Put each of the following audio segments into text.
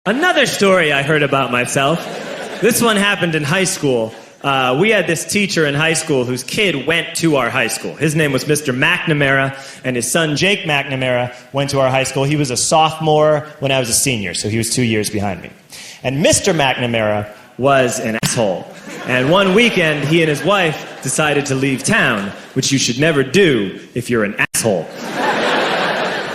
Another story I heard about myself. This one happened in high school. We had this teacher in high school whose kid went to our high school. His name was Mr. McNamara, and his son Jake McNamara went to our high school. He was a sophomore when I was a senior, so he was 2 years behind me. And Mr. McNamara was an asshole. And one weekend, he and his wife decided to leave town, which you should never do if you're an asshole.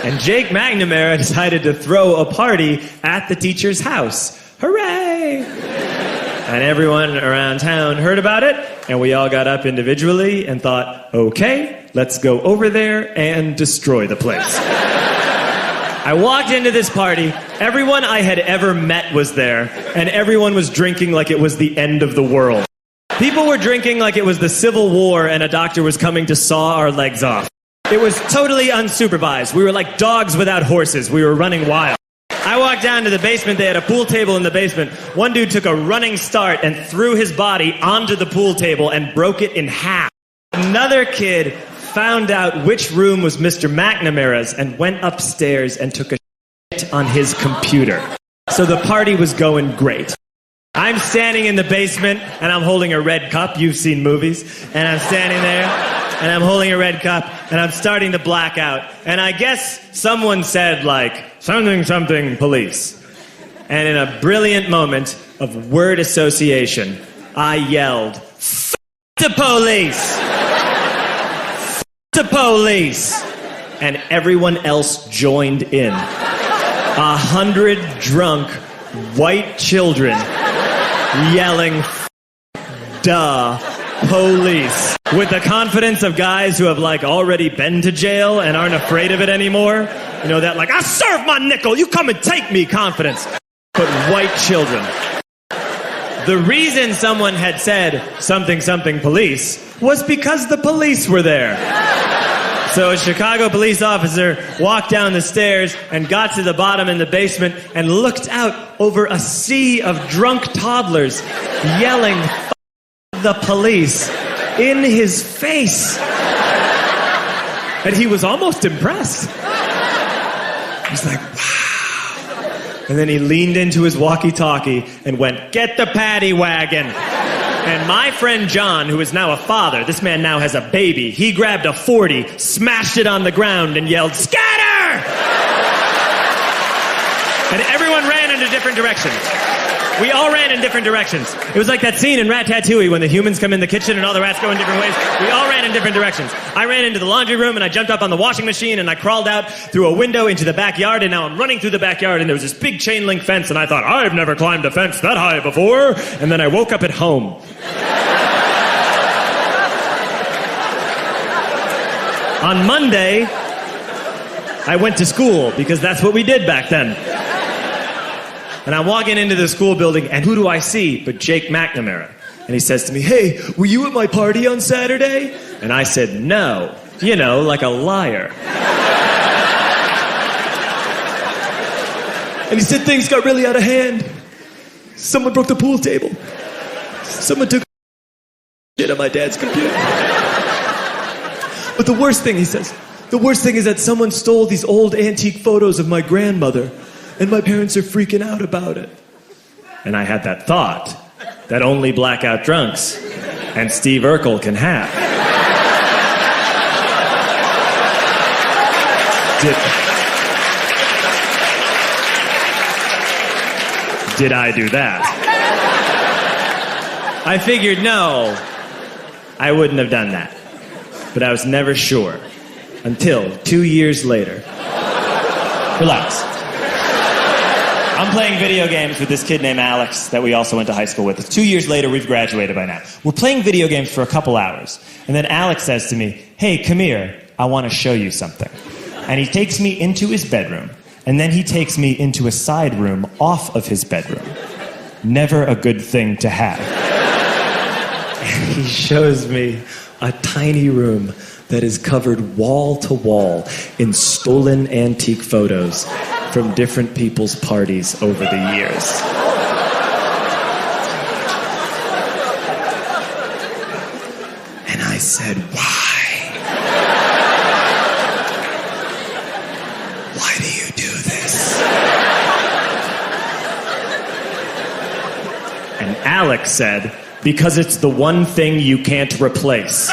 And Jake McNamara decided to throw a party at the teacher's house. Hooray! And everyone around town heard about it, and we all got up individually and thought, okay, let's go over there and destroy the place. I walked into this party, everyone I had ever met was there, and everyone was drinking like it was the end of the world. People were drinking like it was the Civil War and a doctor was coming to saw our legs off. It was totally unsupervised. We were like dogs without horses. We were running wild. I walked down to the basement. They had a pool table in the basement. One dude took a running start and threw his body onto the pool table and broke it in half. Another kid found out which room was Mr. McNamara's and went upstairs and took a shit on his computer. So the party was going great. I'm standing in the basement and I'm holding a red cup. You've seen movies. And I'm standing there and I'm holding a red cup and I'm starting to black out. And I guess someone said like, something, something, police. And in a brilliant moment of word association, I yelled, F*** the police! F*** the police! And everyone else joined in. 100 drunk white children yelling, duh, police. With the confidence of guys who have like already been to jail and aren't afraid of it anymore. You know, that like, I serve my nickel, you come and take me confidence. But white children. The reason someone had said something, something, police was because the police were there. So a Chicago police officer walked down the stairs and got to the bottom in the basement and looked out over a sea of drunk toddlers yelling, F*** the police, in his face. And he was almost impressed. He was like, wow. And then he leaned into his walkie-talkie and went, get the paddy wagon. And my friend John, who is now a father, this man now has a baby, he grabbed a 40, smashed it on the ground, and yelled, scatter! And everyone ran in different directions. We all ran in different directions. It was like that scene in Ratatouille when the humans come in the kitchen and all the rats go in different ways. We all ran in different directions. I ran into the laundry room and I jumped up on the washing machine and I crawled out through a window into the backyard, and now I'm running through the backyard and there was this big chain link fence and I thought, I've never climbed a fence that high before. And then I woke up at home. On Monday, I went to school because that's what we did back then. And I'm walking into the school building, and who do I see but Jake McNamara? And he says to me, hey, were you at my party on Saturday? And I said, no. You know, like a liar. And he said, things got really out of hand. Someone broke the pool table. Someone took shit on my dad's computer. But the worst thing, he says, the worst thing is that someone stole these old antique photos of my grandmother. And my parents are freaking out about it. And I had that thought that only blackout drunks and Steve Urkel can have. Did I do that? I figured, no, I wouldn't have done that. But I was never sure until 2 years later. Relax. I'm playing video games with this kid named Alex that we also went to high school with. 2 years later, we've graduated by now. We're playing video games for a couple hours. And then Alex says to me, hey, come here. I want to show you something. And he takes me into his bedroom. And then he takes me into a side room off of his bedroom. Never a good thing to have. And he shows me a tiny room that is covered wall to wall in stolen antique photos from different people's parties over the years. And I said, why? Why do you do this? And Alex said, because it's the one thing you can't replace.